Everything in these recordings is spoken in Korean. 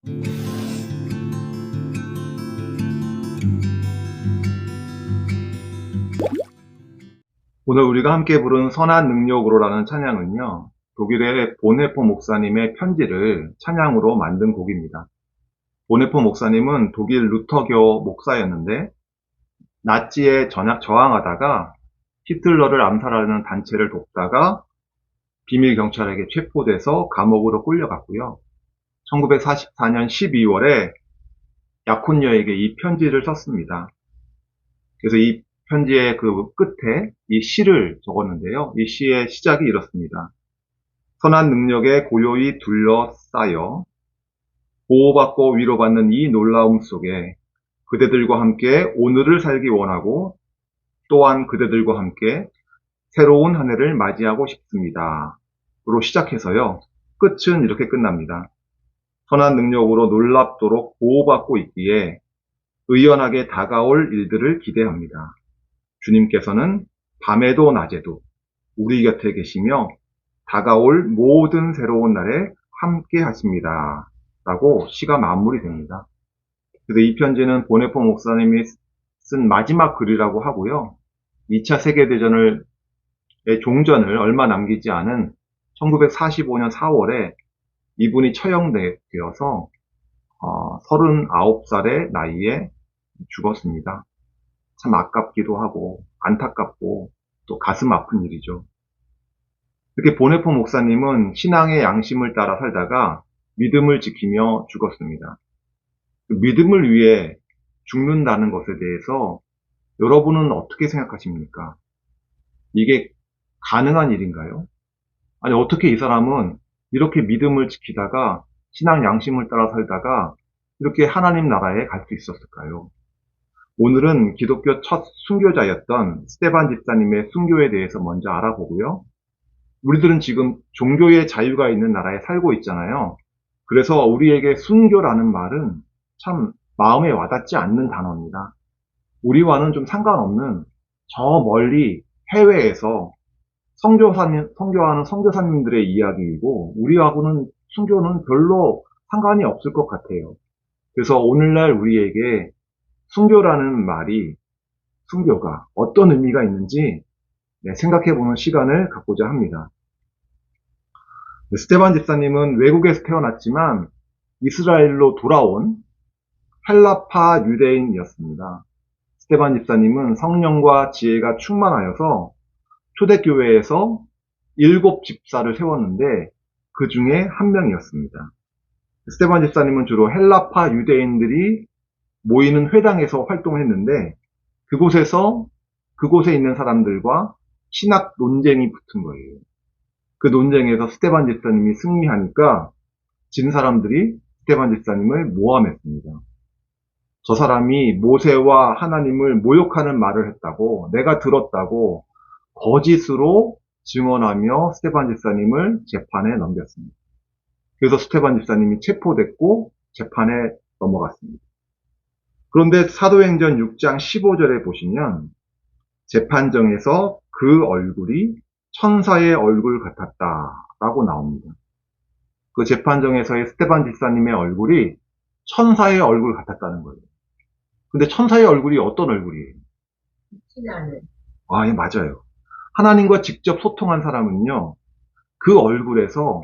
오늘 우리가 함께 부른 선한 능력으로라는 찬양은요, 독일의 보네포 목사님의 편지를 찬양으로 만든 곡입니다. 보네포 목사님은 독일 루터교 목사였는데 나치에 저항하다가 히틀러를 암살하는 단체를 돕다가 비밀 경찰에게 체포돼서 감옥으로 끌려갔고요. 1944년 12월에 약혼녀에게 이 편지를 썼습니다. 그래서 이 편지의 그 끝에 이 시를 적었는데요. 이 시의 시작이 이렇습니다. 선한 능력에 고요히 둘러싸여 보호받고 위로받는 이 놀라움 속에 그대들과 함께 오늘을 살기 원하고 또한 그대들과 함께 새로운 한 해를 맞이하고 싶습니다. 로 시작해서요. 끝은 이렇게 끝납니다. 선한 능력으로 놀랍도록 보호받고 있기에 의연하게 다가올 일들을 기대합니다. 주님께서는 밤에도 낮에도 우리 곁에 계시며 다가올 모든 새로운 날에 함께 하십니다. 라고 시가 마무리됩니다. 그래서 이 편지는 보네포 목사님이 쓴 마지막 글이라고 하고요. 2차 세계대전의 종전을 얼마 남기지 않은 1945년 4월에 이분이 처형되어서 39살의 나이에 죽었습니다. 참 아깝기도 하고 안타깝고 또 가슴 아픈 일이죠. 이렇게 보네포 목사님은 신앙의 양심을 따라 살다가 믿음을 지키며 죽었습니다. 믿음을 위해 죽는다는 것에 대해서 여러분은 어떻게 생각하십니까? 이게 가능한 일인가요? 아니, 어떻게 이 사람은 이렇게 믿음을 지키다가 신앙 양심을 따라 살다가 이렇게 하나님 나라에 갈 수 있었을까요? 오늘은 기독교 첫 순교자였던 스테반 집사님의 순교에 대해서 먼저 알아보고요. 우리들은 지금 종교의 자유가 있는 나라에 살고 있잖아요. 그래서 우리에게 순교라는 말은 참 마음에 와닿지 않는 단어입니다. 우리와는 좀 상관없는 저 멀리 해외에서 선교하는 선교사님들의 이야기이고 우리하고는 순교는 별로 상관이 없을 것 같아요. 그래서 오늘날 우리에게 순교라는 말이 순교가 어떤 의미가 있는지 생각해보는 시간을 갖고자 합니다. 스테반 집사님은 외국에서 태어났지만 이스라엘로 돌아온 헬라파 유대인이었습니다. 스테반 집사님은 성령과 지혜가 충만하여서 초대교회에서 7집사를 세웠는데 그 중에 한 명이었습니다. 스테반 집사님은 주로 헬라파 유대인들이 모이는 회당에서 활동했는데 그곳에 있는 사람들과 신학 논쟁이 붙은 거예요. 그 논쟁에서 스테반 집사님이 승리하니까 진 사람들이 스테반 집사님을 모함했습니다. 저 사람이 모세와 하나님을 모욕하는 말을 했다고, 내가 들었다고 거짓으로 증언하며 스테반 집사님을 재판에 넘겼습니다. 그래서 스테반 집사님이 체포됐고 재판에 넘어갔습니다. 그런데 사도행전 6장 15절에 보시면 재판정에서 그 얼굴이 천사의 얼굴 같았다라고 나옵니다. 그 재판정에서의 스테반 집사님의 얼굴이 천사의 얼굴 같았다는 거예요. 근데 천사의 얼굴이 어떤 얼굴이에요? 신하는. 예, 맞아요. 하나님과 직접 소통한 사람은요, 그 얼굴에서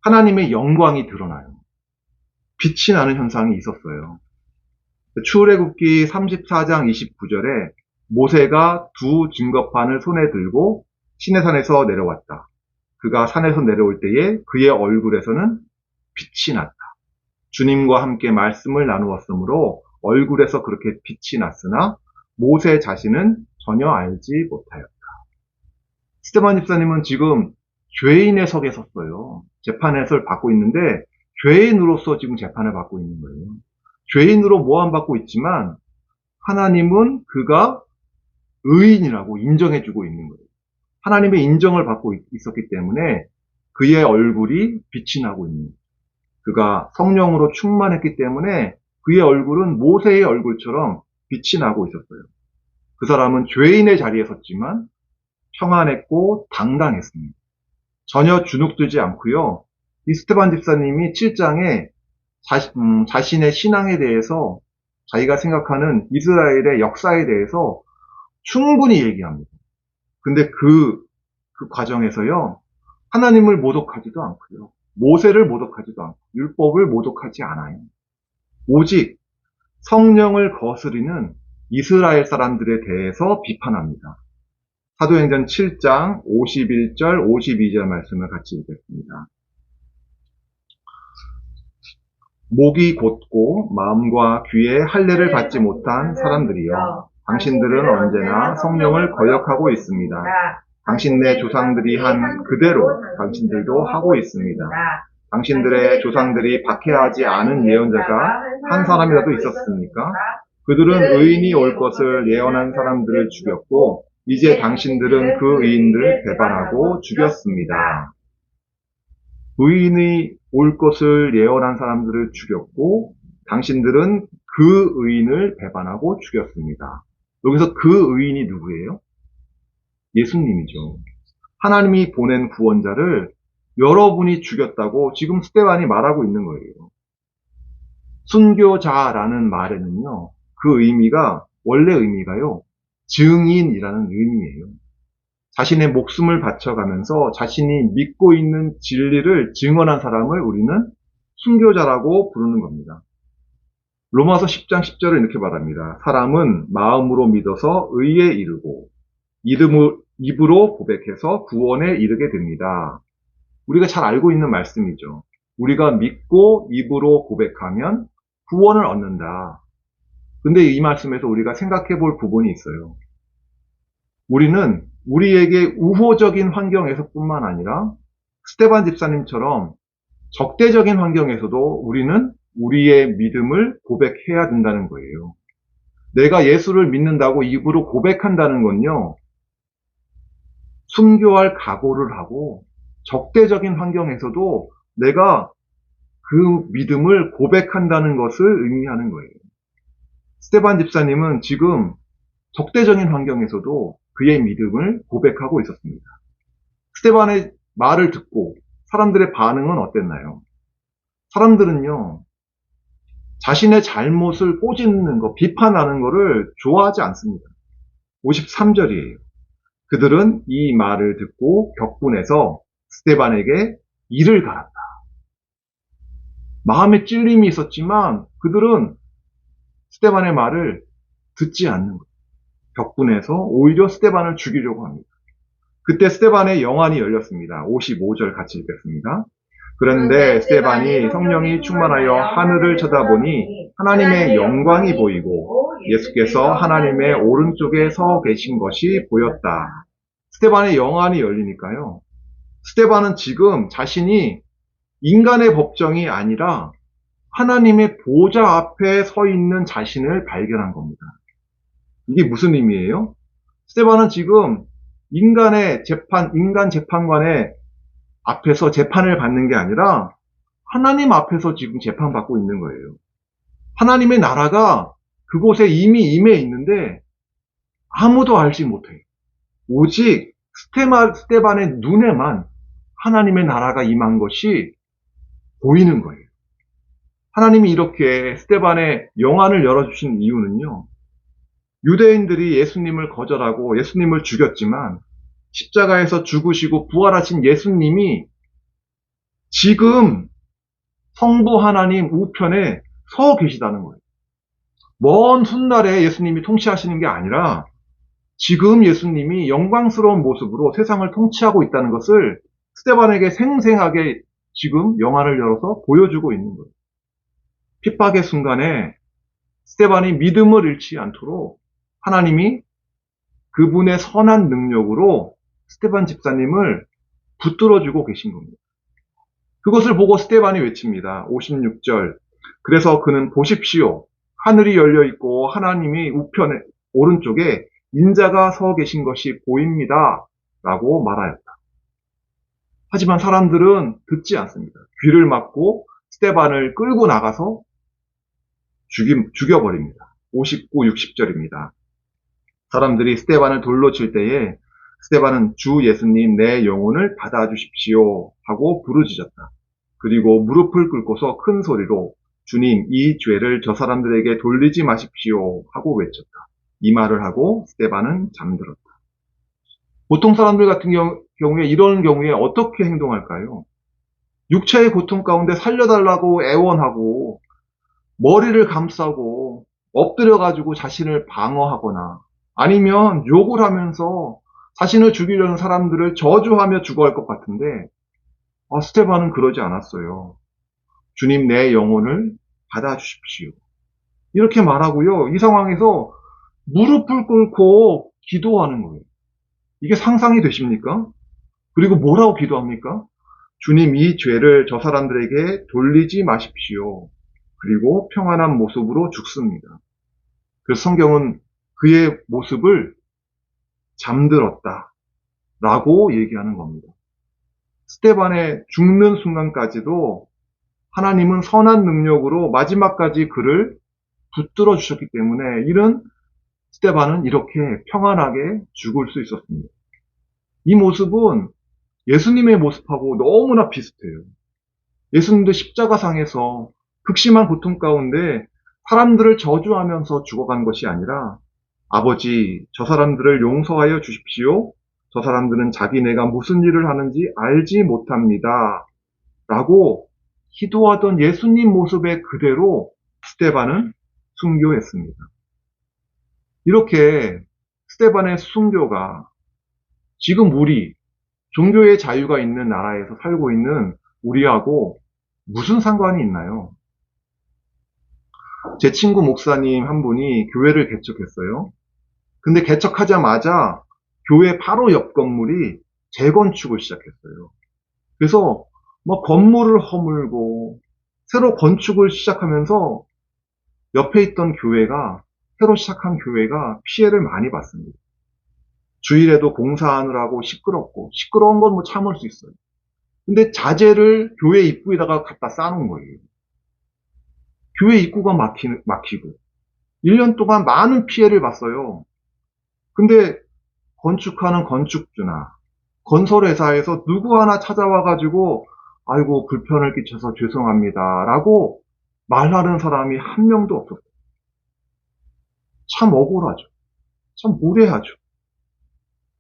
하나님의 영광이 드러나요. 빛이 나는 현상이 있었어요. 출애굽기 34장 29절에 모세가 두 증거판을 손에 들고 시내산에서 내려왔다. 그가 산에서 내려올 때에 그의 얼굴에서는 빛이 났다. 주님과 함께 말씀을 나누었으므로 얼굴에서 그렇게 빛이 났으나 모세 자신은 전혀 알지 못하였다. 스테반 집사님은 지금 죄인의 석에 섰어요. 재판에서 받고 있는데 죄인으로서 지금 재판을 받고 있는 거예요. 죄인으로 모함받고 있지만 하나님은 그가 의인이라고 인정해주고 있는 거예요. 하나님의 인정을 받고 있었기 때문에 그의 얼굴이 빛이 나고 있는 거예요. 그가 성령으로 충만했기 때문에 그의 얼굴은 모세의 얼굴처럼 빛이 나고 있었어요. 그 사람은 죄인의 자리에 섰지만 평안했고 당당했습니다. 전혀 주눅들지 않고요. 이 스테반 집사님이 7장에 자신의 신앙에 대해서 자기가 생각하는 이스라엘의 역사에 대해서 충분히 얘기합니다. 근데 그 과정에서요, 하나님을 모독하지도 않고요, 모세를 모독하지도 않고, 율법을 모독하지 않아요. 오직 성령을 거스리는 이스라엘 사람들에 대해서 비판합니다. 사도행전 7장 51절, 52절 말씀을 같이 읽겠습니다. 목이 곧고 마음과 귀에 할례를 받지 못한 사람들이여, 당신들은 언제나 성령을 거역하고 있습니다. 당신네 조상들이 한 그대로 당신들도 하고 있습니다. 당신들의 조상들이 박해하지 않은 예언자가 한 사람이라도 있었습니까? 그들은 의인이 올 것을 예언한 사람들을 죽였고, 이제 당신들은 그 의인들을 배반하고 죽였습니다. 의인이 올 것을 예언한 사람들을 죽였고, 당신들은 그 의인을 배반하고 죽였습니다. 여기서 그 의인이 누구예요? 예수님이죠. 하나님이 보낸 구원자를 여러분이 죽였다고 지금 스데반이 말하고 있는 거예요. 순교자라는 말에는요, 그 의미가, 원래 의미가요, 증인이라는 의미예요. 자신의 목숨을 바쳐가면서 자신이 믿고 있는 진리를 증언한 사람을 우리는 순교자라고 부르는 겁니다. 로마서 10장 10절을 이렇게 말합니다. 사람은 마음으로 믿어서 의에 이르고 입으로 고백해서 구원에 이르게 됩니다. 우리가 잘 알고 있는 말씀이죠. 우리가 믿고 입으로 고백하면 구원을 얻는다. 근데 이 말씀에서 우리가 생각해 볼 부분이 있어요. 우리는 우리에게 우호적인 환경에서 뿐만 아니라 스데반 집사님처럼 적대적인 환경에서도 우리는 우리의 믿음을 고백해야 된다는 거예요. 내가 예수를 믿는다고 입으로 고백한다는 건요, 순교할 각오를 하고 적대적인 환경에서도 내가 그 믿음을 고백한다는 것을 의미하는 거예요. 스데반 집사님은 지금 적대적인 환경에서도 그의 믿음을 고백하고 있었습니다. 스데반의 말을 듣고 사람들의 반응은 어땠나요? 사람들은요, 자신의 잘못을 꼬집는 거, 비판하는 거를 좋아하지 않습니다. 53절이에요. 그들은 이 말을 듣고 격분해서 스데반에게 이를 갈았다. 마음에 찔림이 있었지만 그들은 스데반의 말을 듣지 않는 거예요. 격분해서 오히려 스데반을 죽이려고 합니다. 그때 스데반의 영안이 열렸습니다. 55절 같이 읽겠습니다. 그런데 스데반이 성령이 충만하여 하늘을 쳐다보니 하나님의 영광이 보이고 예수께서 하나님의 오른쪽에 서 계신 것이 보였다. 스데반의 영안이 열리니까요, 스데반은 지금 자신이 인간의 법정이 아니라 하나님의 보좌 앞에 서 있는 자신을 발견한 겁니다. 이게 무슨 의미예요? 스데반은 지금 인간 재판관의 앞에서 재판을 받는 게 아니라 하나님 앞에서 지금 재판받고 있는 거예요. 하나님의 나라가 그곳에 이미 임해 있는데 아무도 알지 못해요. 오직 스데반의 눈에만 하나님의 나라가 임한 것이 보이는 거예요. 하나님이 이렇게 스데반의 영안을 열어주신 이유는요, 유대인들이 예수님을 거절하고 예수님을 죽였지만 십자가에서 죽으시고 부활하신 예수님이 지금 성부 하나님 우편에 서 계시다는 거예요. 먼 훗날에 예수님이 통치하시는 게 아니라 지금 예수님이 영광스러운 모습으로 세상을 통치하고 있다는 것을 스데반에게 생생하게 지금 영안을 열어서 보여주고 있는 거예요. 핍박의 순간에 스데반이 믿음을 잃지 않도록 하나님이 그분의 선한 능력으로 스데반 집사님을 붙들어주고 계신 겁니다. 그것을 보고 스데반이 외칩니다. 56절. 그래서 그는 보십시오. 하늘이 열려 있고 하나님이 우편에 오른쪽에 인자가 서 계신 것이 보입니다. 라고 말하였다. 하지만 사람들은 듣지 않습니다. 귀를 막고 스데반을 끌고 나가서 죽여버립니다. 59, 60절입니다. 사람들이 스데반을 돌로 칠 때에 스데반은 주 예수님 내 영혼을 받아주십시오 하고 부르짖었다. 그리고 무릎을 꿇고서 큰 소리로 주님, 이 죄를 저 사람들에게 돌리지 마십시오 하고 외쳤다. 이 말을 하고 스데반은 잠들었다. 보통 사람들 같은 경우에 이런 경우에 어떻게 행동할까요? 육체의 고통 가운데 살려달라고 애원하고 머리를 감싸고 엎드려가지고 자신을 방어하거나 아니면 욕을 하면서 자신을 죽이려는 사람들을 저주하며 죽어갈 것 같은데 스테반은 그러지 않았어요. 주님 내 영혼을 받아주십시오. 이렇게 말하고요. 이 상황에서 무릎을 꿇고 기도하는 거예요. 이게 상상이 되십니까? 그리고 뭐라고 기도합니까? 주님 이 죄를 저 사람들에게 돌리지 마십시오. 그리고 평안한 모습으로 죽습니다. 그래서 성경은 그의 모습을 잠들었다 라고 얘기하는 겁니다. 스데반의 죽는 순간까지도 하나님은 선한 능력으로 마지막까지 그를 붙들어 주셨기 때문에 이런 스데반은 이렇게 평안하게 죽을 수 있었습니다. 이 모습은 예수님의 모습하고 너무나 비슷해요. 예수님도 십자가상에서 극심한 고통 가운데 사람들을 저주하면서 죽어간 것이 아니라 아버지, 저 사람들을 용서하여 주십시오. 저 사람들은 자기네가 무슨 일을 하는지 알지 못합니다. 라고 기도하던 예수님 모습의 그대로 스데반은 순교했습니다. 이렇게 스데반의 순교가 지금 우리 종교의 자유가 있는 나라에서 살고 있는 우리하고 무슨 상관이 있나요? 제 친구 목사님 한 분이 교회를 개척했어요. 근데 개척하자마자 교회 바로 옆 건물이 재건축을 시작했어요. 그래서 막 건물을 허물고 새로 건축을 시작하면서 옆에 있던 교회가 새로 시작한 교회가 피해를 많이 봤습니다. 주일에도 공사하느라고 시끄럽고 시끄러운 건 뭐 참을 수 있어요. 근데 자재를 교회 입구에다가 갖다 쌓아놓은 거예요. 교회 입구가 막히고 1년 동안 많은 피해를 봤어요. 근데 건축하는 건축주나 건설회사에서 누구 하나 찾아와가지고 아이고 불편을 끼쳐서 죄송합니다 라고 말하는 사람이 한 명도 없었어요. 참 억울하죠. 참 무례하죠.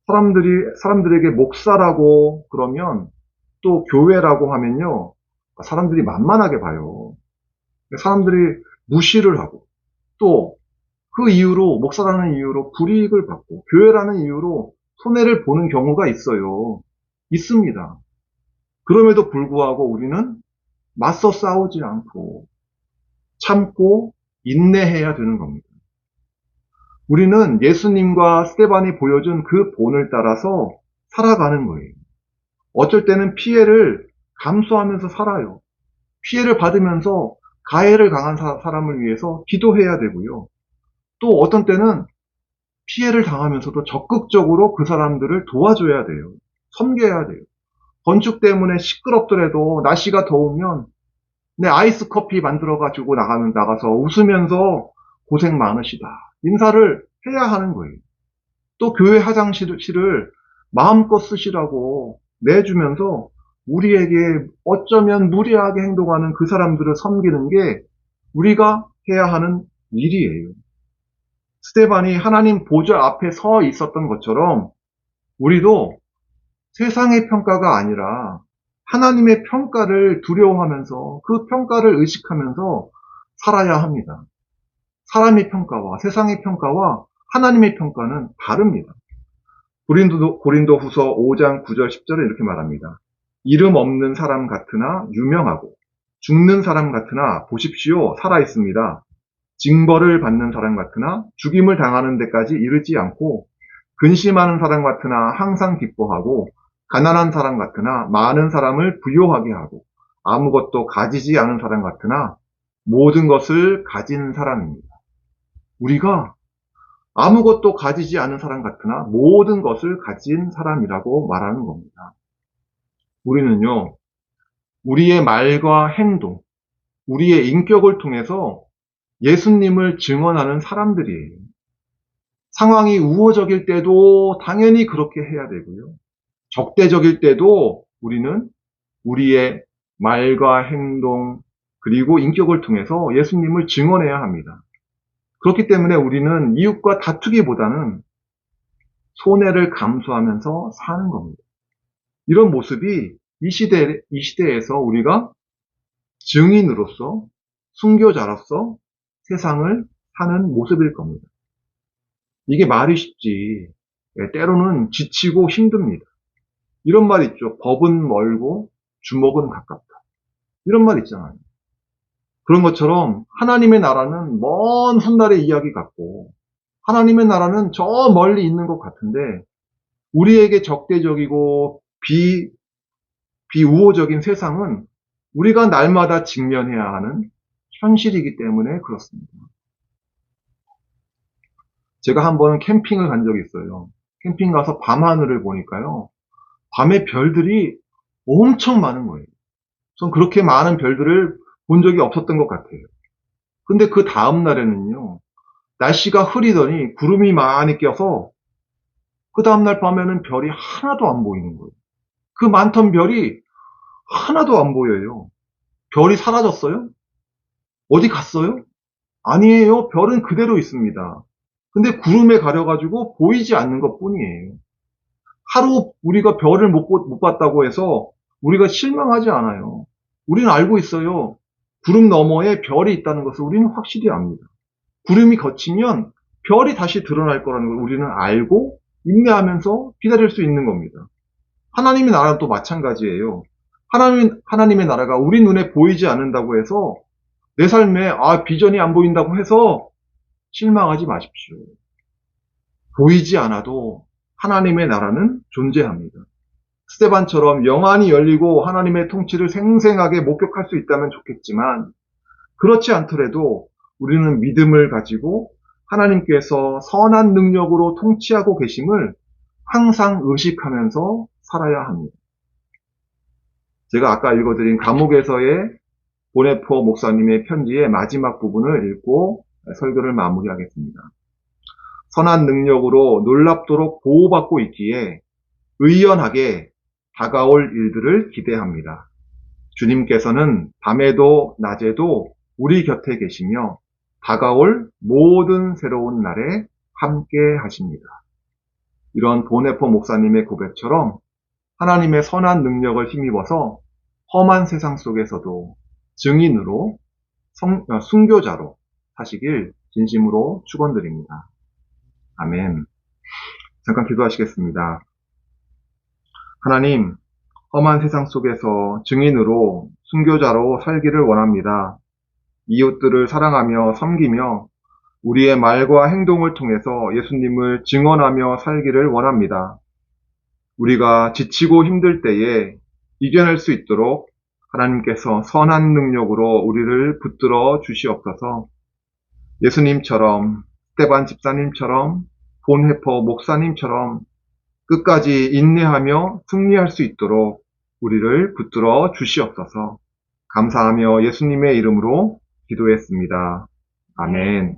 사람들에게 목사라고 그러면 또 교회라고 하면요 사람들이 만만하게 봐요. 사람들이 무시를 하고 또 그 이유로 목사라는 이유로 불이익을 받고 교회라는 이유로 손해를 보는 경우가 있어요. 있습니다. 그럼에도 불구하고 우리는 맞서 싸우지 않고 참고 인내해야 되는 겁니다. 우리는 예수님과 스데반이 보여준 그 본을 따라서 살아가는 거예요. 어쩔 때는 피해를 감수하면서 살아요. 피해를 받으면서 가해를 당한 사람을 위해서 기도해야 되고요. 또 어떤 때는 피해를 당하면서도 적극적으로 그 사람들을 도와줘야 돼요. 섬겨야 돼요. 건축 때문에 시끄럽더라도 날씨가 더우면 내 아이스 커피 만들어가지고 나가서 웃으면서 고생 많으시다. 인사를 해야 하는 거예요. 또 교회 화장실을 마음껏 쓰시라고 내주면서 우리에게 어쩌면 무례하게 행동하는 그 사람들을 섬기는 게 우리가 해야 하는 일이에요. 스데반이 하나님 보좌 앞에 서 있었던 것처럼 우리도 세상의 평가가 아니라 하나님의 평가를 두려워하면서 그 평가를 의식하면서 살아야 합니다. 사람의 평가와 세상의 평가와 하나님의 평가는 다릅니다. 고린도 후서 5장 9절 10절에 이렇게 말합니다. 이름 없는 사람 같으나 유명하고 죽는 사람 같으나 보십시오 살아 있습니다. 징벌을 받는 사람 같으나 죽임을 당하는 데까지 이르지 않고 근심하는 사람 같으나 항상 기뻐하고 가난한 사람 같으나 많은 사람을 부요하게 하고 아무것도 가지지 않은 사람 같으나 모든 것을 가진 사람입니다. 우리가 아무것도 가지지 않은 사람 같으나 모든 것을 가진 사람이라고 말하는 겁니다. 우리는요, 우리의 말과 행동, 우리의 인격을 통해서 예수님을 증언하는 사람들이에요. 상황이 우호적일 때도 당연히 그렇게 해야 되고요. 적대적일 때도 우리는 우리의 말과 행동, 그리고 인격을 통해서 예수님을 증언해야 합니다. 그렇기 때문에 우리는 이웃과 다투기보다는 손해를 감수하면서 사는 겁니다. 이런 모습이 이 시대에서 우리가 증인으로서, 순교자로서 세상을 사는 모습일 겁니다. 이게 말이 쉽지, 때로는 지치고 힘듭니다. 이런 말 있죠. 법은 멀고 주먹은 가깝다. 이런 말 있잖아요. 그런 것처럼 하나님의 나라는 먼 훗날의 이야기 같고, 하나님의 나라는 저 멀리 있는 것 같은데, 우리에게 적대적이고 비우호적인 세상은 우리가 날마다 직면해야 하는 현실이기 때문에 그렇습니다. 제가 한 번은 캠핑을 간 적이 있어요. 캠핑 가서 밤하늘을 보니까요, 밤에 별들이 엄청 많은 거예요. 전 그렇게 많은 별들을 본 적이 없었던 것 같아요. 근데 그 다음 날에는요, 날씨가 흐리더니 구름이 많이 껴서 그 다음날 밤에는 별이 하나도 안 보이는 거예요. 그 많던 별이 하나도 안 보여요. 별이 사라졌어요? 어디 갔어요? 아니에요. 별은 그대로 있습니다. 근데 구름에 가려가지고 보이지 않는 것 뿐이에요. 하루 우리가 별을 못 봤다고 해서 우리가 실망하지 않아요. 우리는 알고 있어요. 구름 너머에 별이 있다는 것을 우리는 확실히 압니다. 구름이 걷히면 별이 다시 드러날 거라는 걸 우리는 알고 인내하면서 기다릴 수 있는 겁니다. 하나님의 나라도 마찬가지예요. 하나님의 나라가 우리 눈에 보이지 않는다고 해서 내 삶에 비전이 안 보인다고 해서 실망하지 마십시오. 보이지 않아도 하나님의 나라는 존재합니다. 스데반처럼 영안이 열리고 하나님의 통치를 생생하게 목격할 수 있다면 좋겠지만, 그렇지 않더라도 우리는 믿음을 가지고 하나님께서 선한 능력으로 통치하고 계심을 항상 의식하면서 살아야 합니다. 제가 아까 읽어드린 감옥에서의 보네포 목사님의 편지의 마지막 부분을 읽고 설교를 마무리하겠습니다. 선한 능력으로 놀랍도록 보호받고 있기에 의연하게 다가올 일들을 기대합니다. 주님께서는 밤에도 낮에도 우리 곁에 계시며 다가올 모든 새로운 날에 함께 하십니다. 이런 보네포 목사님의 고백처럼 하나님의 선한 능력을 힘입어서 험한 세상 속에서도 증인으로 순교자로 사시길 진심으로 축원드립니다. 아멘. 잠깐 기도하시겠습니다. 하나님, 험한 세상 속에서 증인으로 순교자로 살기를 원합니다. 이웃들을 사랑하며 섬기며 우리의 말과 행동을 통해서 예수님을 증언하며 살기를 원합니다. 우리가 지치고 힘들 때에 이겨낼 수 있도록 하나님께서 선한 능력으로 우리를 붙들어 주시옵소서. 예수님처럼, 스데반 집사님처럼, 본헤퍼 목사님처럼 끝까지 인내하며 승리할 수 있도록 우리를 붙들어 주시옵소서. 감사하며 예수님의 이름으로 기도했습니다. 아멘.